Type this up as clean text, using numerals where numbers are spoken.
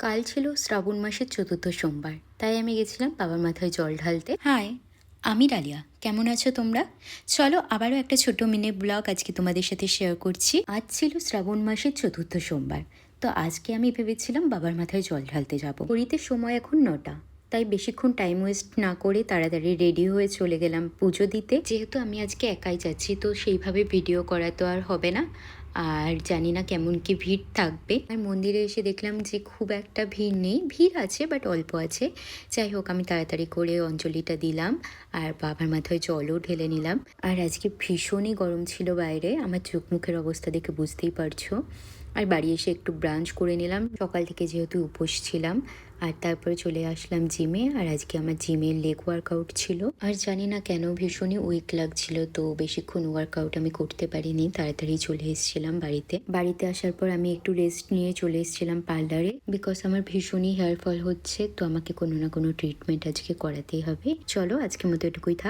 কাল ছিল শ্রাবণ মাসের চতুর্থ সোমবার, তাই আমি গেছিলাম বাবার মাথায় জল ঢালতে। হাই, আমি ডালিয়া। কেমন আছো তোমরা? চলো আবারও একটা ছোট মিনি ব্লগ আজকে তোমাদের সাথে শেয়ার করছি। আজ ছিল শ্রাবণ মাসের চতুর্থ সোমবার, তো আজকে আমি ভেবেছিলাম বাবার মাথায় জল ঢালতে যাব। ঘড়িতে সময় এখন 9টা, তাই বেশিক্ষণ টাইম ওয়েস্ট না করে তাড়াতাড়ি রেডি হয়ে চলে গেলাম পুজো দিতে। যেহেতু আমি আজকে একাই যাচ্ছি, তো সেইভাবে ভিডিও করা তো আর হবে না, আর জানি না কেমন কি ভিড় থাকবে। আর মন্দিরে এসে দেখলাম যে খুব একটা ভিড় নেই, ভিড় আছে বাট অল্প আছে। যাই হোক, আমি তাড়াতাড়ি করে অঞ্জলিটা দিলাম আর বাবার মাথায় জলও ঢেলে নিলাম। আর আজকে ভীষণই গরম ছিল বাইরে, আমার চোখ মুখের অবস্থা দেখে বুঝতেই পারছো। আর বাড়ি এসে একটু ব্রাঞ্চ করে নিলাম, সকাল থেকে যেহেতু উপোস ছিলাম। আর তারপরে চলে আসলাম জিমে, আর আজকে আমার জিমের লেগ ওয়ার্কআউট ছিল। আর জানি না কেন ভীষণই উইক লাগছিল, তো বেশিক্ষণ ওয়ার্কআউট আমি করতে পারিনি, তাড়াতাড়ি চলে এসেছিলাম বাড়িতে আসার পর আমি একটু রেস্ট নিয়ে চলে এসেছিলাম পার্লারে, বিকজ আমার ভীষণই হেয়ার ফল হচ্ছে, তো আমাকে কোনো না কোনো ট্রিটমেন্ট আজকে করাতেই হবে। চলো আজকের মতো এটুকুই থাক।